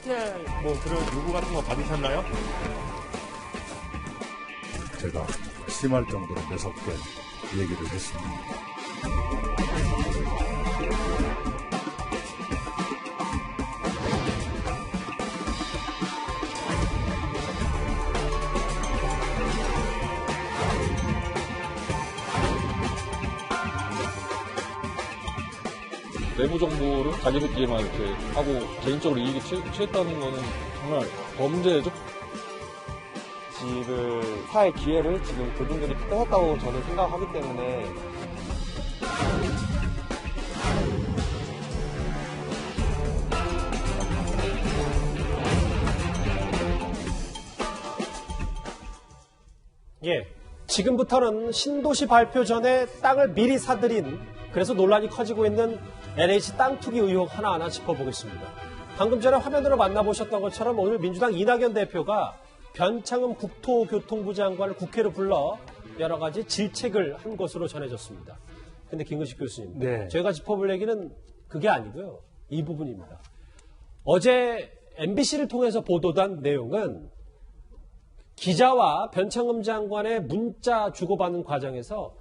사퇴 뭐 그런 요구 같은 거 받으셨나요? 제가 심할 정도로 매섭게 얘기를 했습니다. 내부 정보를 자기들끼리만 이렇게 하고 개인적으로 이익이 취했다는 거는 정말 범죄죠. 집을 살 기회를 지금 그분들이 뺏었다고 저는 생각하기 때문에 예, 지금부터는 신도시 발표 전에 땅을 미리 사들인, 그래서 논란이 커지고 있는 LH 땅 투기 의혹 하나하나 짚어보겠습니다. 방금 전에 화면으로 만나보셨던 것처럼 오늘 민주당 이낙연 대표가 변창흠 국토교통부 장관을 국회로 불러 여러 가지 질책을 한 것으로 전해졌습니다. 근데 김근식 교수님, 네. 저희가 짚어볼 얘기는 그게 아니고요. 이 부분입니다. 어제 MBC를 통해서 보도된 내용은 기자와 변창흠 장관의 문자 주고받는 과정에서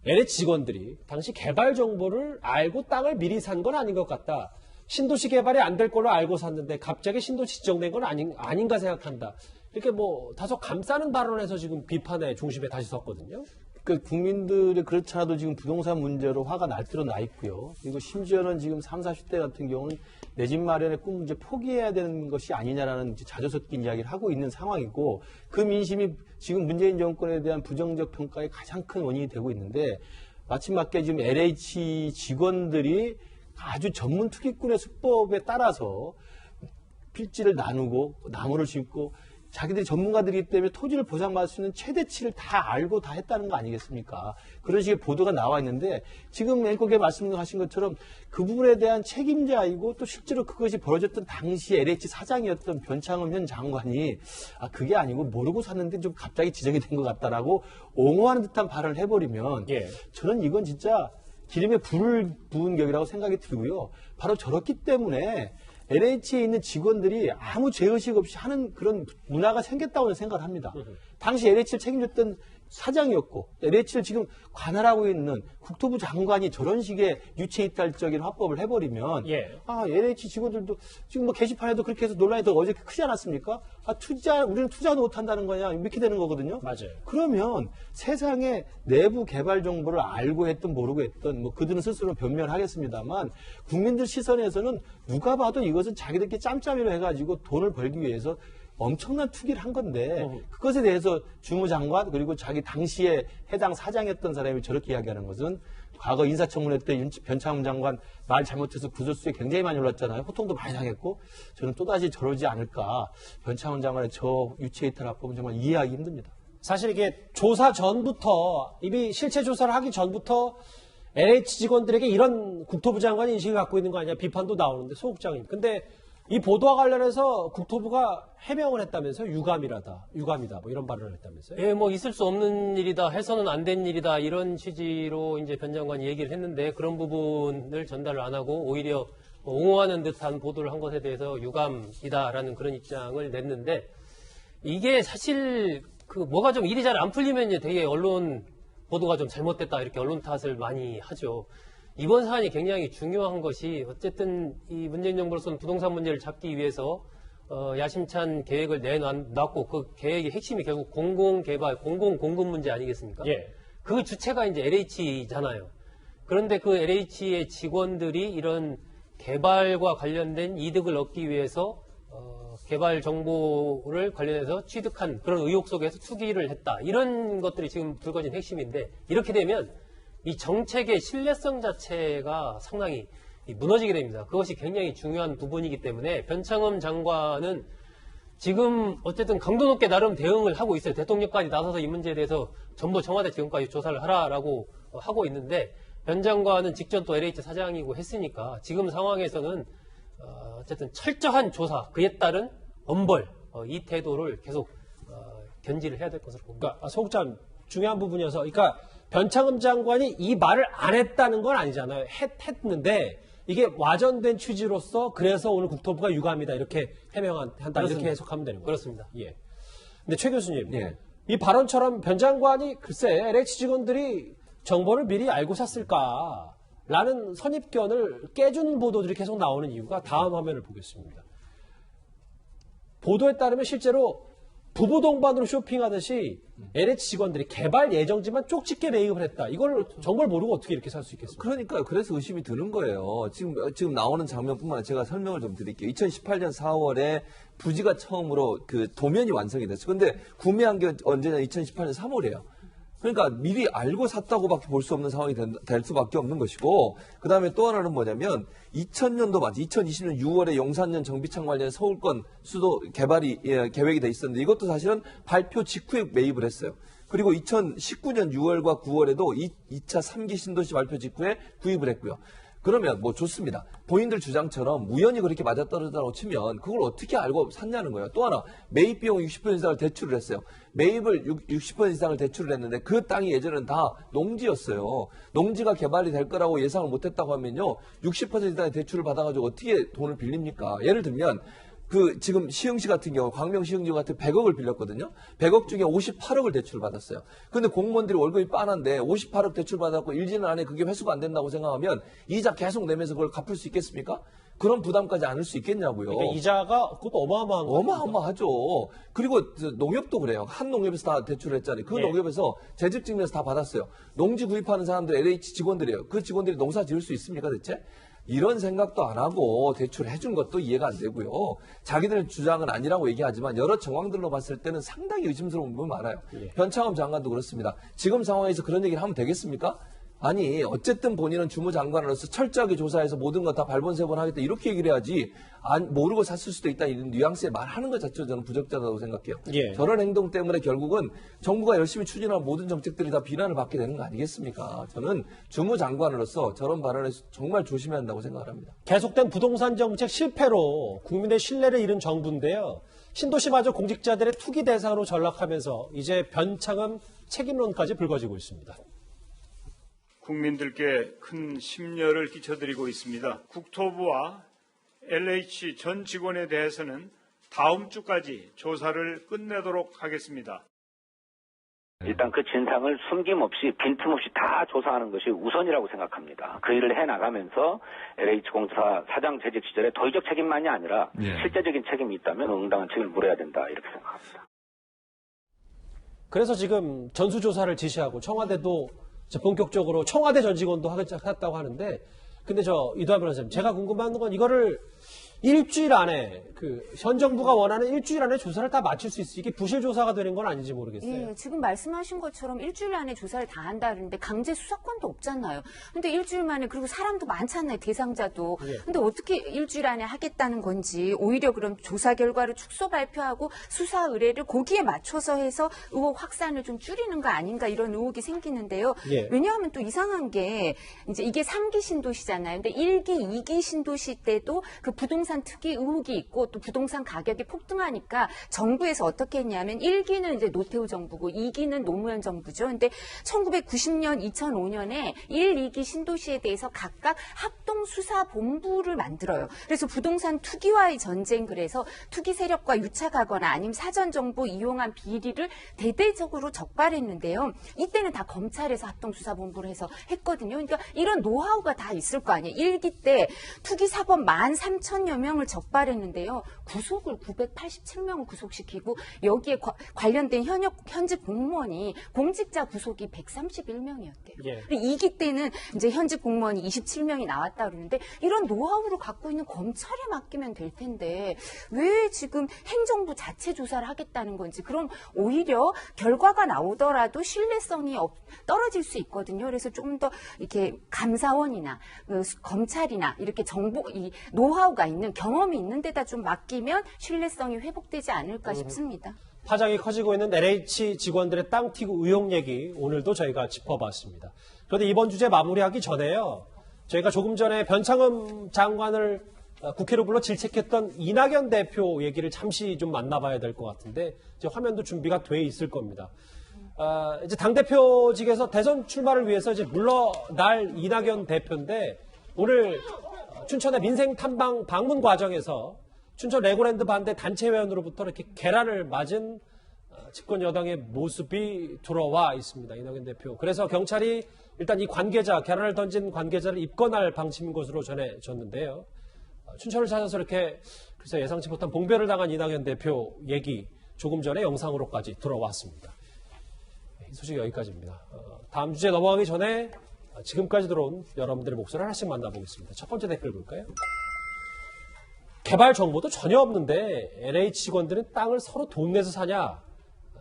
LH 직원들이 당시 개발 정보를 알고 땅을 미리 산 건 아닌 것 같다. 신도시 개발이 안 될 걸로 알고 샀는데 갑자기 신도시 지정된 건 아닌가 생각한다. 이렇게 뭐 다소 감싸는 발언에서 지금 비판의 중심에 다시 섰거든요. 그 국민들이 그렇지 않아도 지금 부동산 문제로 화가 날들어 나 있고요. 그리고 심지어는 지금 30, 40대 같은 경우는 내 집 마련의 꿈 이제 포기해야 되는 것이 아니냐라는 자주 섞인 이야기를 하고 있는 상황이고, 그 민심이 지금 문재인 정권에 대한 부정적 평가의 가장 큰 원인이 되고 있는데, 마침 맞게 지금 LH 직원들이 아주 전문 투기꾼의 수법에 따라서 필지를 나누고 나무를 심고 자기들이 전문가들이기 때문에 토지를 보상받을 수 있는 최대치를 다 알고 다 했다는 거 아니겠습니까? 그런 식의 보도가 나와 있는데, 지금 앵커께 말씀하신 것처럼 그 부분에 대한 책임자이고 또 실제로 그것이 벌어졌던 당시 LH 사장이었던 변창흠 현 장관이 그게 아니고 모르고 샀는데 좀 갑자기 지정이 된 것 같다라고 옹호하는 듯한 발언을 해버리면 저는 이건 진짜 기름에 불을 부은 격이라고 생각이 들고요. 바로 저렇기 때문에 LH에 있는 직원들이 아무 죄의식 없이 하는 그런 문화가 생겼다고 생각을 합니다. 당시 LH를 책임졌던 사장이었고 LH를 지금 관할하고 있는 국토부 장관이 저런 식의 유체이탈적인 화법을 해버리면 LH 직원들도 지금 뭐 게시판에도 그렇게 해서 논란이 더 어저께 크지 않았습니까? 우리는 투자도 못한다는 거냐 이렇게 되는 거거든요. 맞아요. 그러면 세상에 내부 개발 정보를 알고 했든 모르고 했든 뭐 그들은 스스로 변명하겠습니다만 국민들 시선에서는 누가 봐도 이것은 자기들끼리 짬짬이로 해가지고 돈을 벌기 위해서 엄청난 투기를 한 건데 그것에 대해서 주무장관 그리고 자기 당시에 해당 사장이었던 사람이 저렇게 이야기하는 것은 과거 인사청문회 때 변창흠 장관 말 잘못해서 구설수에 굉장히 많이 올랐잖아요. 호통도 많이 당했고 저는 또다시 저러지 않을까. 변창흠 장관의 저 유체이탈 합법은 정말 이해하기 힘듭니다. 사실 이게 조사 전부터 이미 실체 조사를 하기 전부터 LH 직원들에게 이런 국토부 장관이 인식을 갖고 있는 거 아니냐 비판도 나오는데 소국장님. 근데 이 보도와 관련해서 국토부가 해명을 했다면서요? 유감이다. 뭐 이런 발언을 했다면서요? 예, 뭐 있을 수 없는 일이다, 해서는 안 된 일이다 이런 취지로 이제 변 장관이 얘기를 했는데 그런 부분을 전달을 안 하고 오히려 옹호하는 듯한 보도를 한 것에 대해서 유감이다라는 그런 입장을 냈는데 이게 사실 그 뭐가 좀 일이 잘 안 풀리면 이제 되게 언론 보도가 좀 잘못됐다 이렇게 언론 탓을 많이 하죠. 이번 사안이 굉장히 중요한 것이 어쨌든 이 문재인 정부로서는 부동산 문제를 잡기 위해서 야심찬 계획을 내놨고 그 계획의 핵심이 결국 공공개발, 공공공급 문제 아니겠습니까? 그 주체가 이제 LH잖아요. 그런데 그 LH의 직원들이 이런 개발과 관련된 이득을 얻기 위해서 개발 정보를 관련해서 취득한 그런 의혹 속에서 투기를 했다. 이런 것들이 지금 불거진 핵심인데 이렇게 되면 이 정책의 신뢰성 자체가 상당히 무너지게 됩니다. 그것이 굉장히 중요한 부분이기 때문에 변창흠 장관은 지금 어쨌든 강도 높게 나름 대응을 하고 있어요. 대통령까지 나서서 이 문제에 대해서 전부 청와대 지금까지 조사를 하라라고 하고 있는데 변 장관은 직전 또 LH 사장이고 했으니까 지금 상황에서는 어쨌든 철저한 조사, 그에 따른 엄벌 이 태도를 계속 견지를 해야 될 것으로 봅니다. 그러니까 소국장 중요한 부분이어서 그러니까 변창흠 장관이 이 말을 안 했다는 건 아니잖아요. 했는데 이게 와전된 취지로서 그래서 오늘 국토부가 유감이다 이렇게 해명한다 이렇게 해석하면 되는 거예요. 그렇습니다. 예. 근데 최 교수님, 예. 이 발언처럼 변 장관이 글쎄 LH 직원들이 정보를 미리 알고 샀을까라는 선입견을 깨주는 보도들이 계속 나오는 이유가 다음 화면을 보겠습니다. 보도에 따르면 실제로 부부 동반으로 쇼핑하듯이 LH 직원들이 개발 예정지만 쪽집게 매입을 했다. 이걸 정보를 모르고 어떻게 이렇게 살 수 있겠습니까? 그러니까요. 그래서 의심이 드는 거예요. 지금 나오는 장면뿐만 아니라 제가 설명을 좀 드릴게요. 2018년 4월에 부지가 처음으로 그 도면이 완성이 됐어요. 근데 구매한 게 언제냐? 2018년 3월이에요. 그러니까 미리 알고 샀다고밖에 볼 수 없는 상황이 될 수밖에 없는 것이고, 그 다음에 또 하나는 뭐냐면 2000년도 맞지? 2020년 6월에 용산역 정비창 관련 서울권 수도 개발이 계획이 돼 있었는데 이것도 사실은 발표 직후에 매입을 했어요. 그리고 2019년 6월과 9월에도 2차 3기 신도시 발표 직후에 구입을 했고요. 그러면 뭐 좋습니다. 본인들 주장처럼 우연히 그렇게 맞아떨어졌다고 치면 그걸 어떻게 알고 샀냐는 거예요. 또 하나 매입 비용 60% 이상을 대출을 했어요. 매입을 60% 이상을 대출을 했는데 그 땅이 예전에는 다 농지였어요. 농지가 개발이 될 거라고 예상을 못했다고 하면요. 60% 이상의 대출을 받아가지고 어떻게 돈을 빌립니까? 예를 들면 그 지금 시흥시 같은 경우 광명시흥지 같은 100억을 빌렸거든요. 100억 중에 58억을 대출을 받았어요. 근데 공무원들이 월급이 빤한데 58억 대출 받았고 1년 안에 그게 회수가 안 된다고 생각하면 이자 계속 내면서 그걸 갚을 수 있겠습니까? 그런 부담까지 안을 수 있겠냐고요. 그러니까 이자가 그것도 어마어마한 거죠. 어마어마하죠. 그리고 농협도 그래요. 한 농협에서 다 대출을 했잖아요. 그 예. 농협에서 재집 증명서 다 받았어요. 농지 구입하는 사람들 LH 직원들이에요. 그 직원들이 농사 지을 수 있습니까 대체? 이런 생각도 안 하고 대출해 준 것도 이해가 안 되고요. 자기들 주장은 아니라고 얘기하지만 여러 정황들로 봤을 때는 상당히 의심스러운 부분이 많아요. 변창흠 장관도 그렇습니다. 지금 상황에서 그런 얘기를 하면 되겠습니까? 아니 어쨌든 본인은 주무장관으로서 철저하게 조사해서 모든 거 다 발본세본 하겠다 이렇게 얘기를 해야지 모르고 샀을 수도 있다 이런 뉘앙스에 말하는 것 자체가 저는 부적절하다고 생각해요. 예. 저런 행동 때문에 결국은 정부가 열심히 추진한 모든 정책들이 다 비난을 받게 되는 거 아니겠습니까? 저는 주무장관으로서 저런 발언에서 정말 조심해야 한다고 생각을 합니다. 계속된 부동산 정책 실패로 국민의 신뢰를 잃은 정부인데요. 신도시마저 공직자들의 투기 대상으로 전락하면서 이제 변창흠 책임론까지 불거지고 있습니다. 국민들께 큰 심려를 끼쳐드리고 있습니다. 국토부와 LH 전 직원에 대해서는 다음 주까지 조사를 끝내도록 하겠습니다. 일단 그 진상을 숨김없이 빈틈없이 다 조사하는 것이 우선이라고 생각합니다. 그 일을 해나가면서 LH공사 사장 재직 시절에 도의적 책임만이 아니라 실제적인 책임이 있다면 응당한 책임을 물어야 된다 이렇게 생각합니다. 그래서 지금 전수조사를 지시하고 청와대도 본격적으로 청와대 전 직원도 하겠다고 하는데, 근데 이도하 변호사님, 제가 궁금한 건 이거를 일주일 안에 현 정부가 원하는 일주일 안에 조사를 다 마칠 수 있어. 이게 부실 조사가 되는 건 아닌지 모르겠어요. 예, 지금 말씀하신 것처럼 일주일 안에 조사를 다 한다 그러는데 강제 수사권도 없잖아요. 근데 일주일 만에 그리고 사람도 많잖아요. 대상자도. 예. 근데 어떻게 일주일 안에 하겠다는 건지 오히려 그럼 조사 결과를 축소 발표하고 수사 의뢰를 거기에 맞춰서 해서 의혹 확산을 좀 줄이는 거 아닌가 이런 의혹이 생기는데요. 예. 왜냐하면 또 이상한 게 이제 이게 3기 신도시잖아요. 근데 1기, 2기 신도시 때도 그 부동산 특이 의혹이 있고 또 부동산 가격이 폭등하니까 정부에서 어떻게 했냐면 1기는 이제 노태우 정부고 2기는 노무현 정부죠. 근데 1990년, 2005년에 1, 2기 신도시에 대해서 각각 합동수사본부를 만들어요. 그래서 부동산 투기와의 전쟁 그래서 투기 세력과 유착하거나 아니면 사전 정보 이용한 비리를 대대적으로 적발했는데요. 이때는 다 검찰에서 합동수사본부를 해서 했거든요. 그러니까 이런 노하우가 다 있을 거 아니에요. 1기 때 투기 사범 13,000여 명을 적발했는데요. 구속을 987명을 구속시키고 여기에 관련된 현직 공무원이 공직자 구속이 131명이었대요. 예. 2기 때는 이제 현직 공무원이 27명이 나왔다 그러는데 이런 노하우를 갖고 있는 검찰에 맡기면 될 텐데 왜 지금 행정부 자체 조사를 하겠다는 건지 그럼 오히려 결과가 나오더라도 신뢰성이 떨어질 수 있거든요. 그래서 좀 더 이렇게 감사원이나 검찰이나 이렇게 이 노하우가 있는 경험이 있는 데다 좀 맡기면 신뢰성이 회복되지 않을까 싶습니다. 파장이 커지고 있는 LH 직원들의 땅 튀고 의혹 얘기 오늘도 저희가 짚어봤습니다. 그런데 이번 주제 마무리하기 전에요. 저희가 조금 전에 변창흠 장관을 국회로 불러 질책했던 이낙연 대표 얘기를 잠시 좀 만나봐야 될 것 같은데 이제 화면도 준비가 돼 있을 겁니다. 이제 당대표직에서 대선 출마를 위해서 이제 물러날 이낙연 대표인데 오늘 춘천의 민생 탐방 방문 과정에서 춘천 레고랜드 반대 단체 회원으로부터 이렇게 계란을 맞은 집권 여당의 모습이 들어와 있습니다. 이낙연 대표. 그래서 경찰이 일단 이 관계자, 계란을 던진 관계자를 입건할 방침인 것으로 전해졌는데요. 춘천을 찾아서 이렇게 그래서 예상치 못한 봉배를 당한 이낙연 대표 얘기 조금 전에 영상으로까지 들어왔습니다. 이 소식 여기까지입니다. 다음 주제 넘어가기 전에 지금까지 들어온 여러분들의 목소리를 하나씩 만나보겠습니다. 첫 번째 댓글 볼까요? 개발 정보도 전혀 없는데 LH 직원들은 땅을 서로 돈 내서 사냐?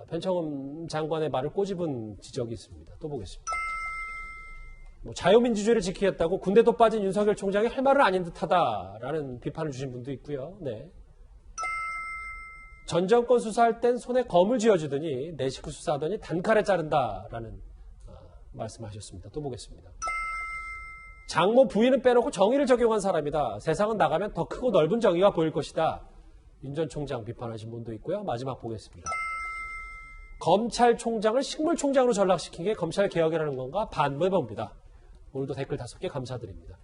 변창흠 장관의 말을 꼬집은 지적이 있습니다. 또 보겠습니다. 자유민주주의를 지키겠다고 군대도 빠진 윤석열 총장이 할 말은 아닌 듯하다라는 비판을 주신 분도 있고요. 네. 전 정권 수사할 땐 손에 검을 쥐어주더니 내 식구 수사하더니 단칼에 자른다라는 말씀하셨습니다. 또 보겠습니다. 장모 부인은 빼놓고 정의를 적용한 사람이다. 세상은 나가면 더 크고 넓은 정의가 보일 것이다. 윤 전 총장 비판하신 분도 있고요. 마지막 보겠습니다. 검찰총장을 식물총장으로 전락시킨 게 검찰개혁이라는 건가 반문해봅니다. 오늘도 댓글 5개 감사드립니다.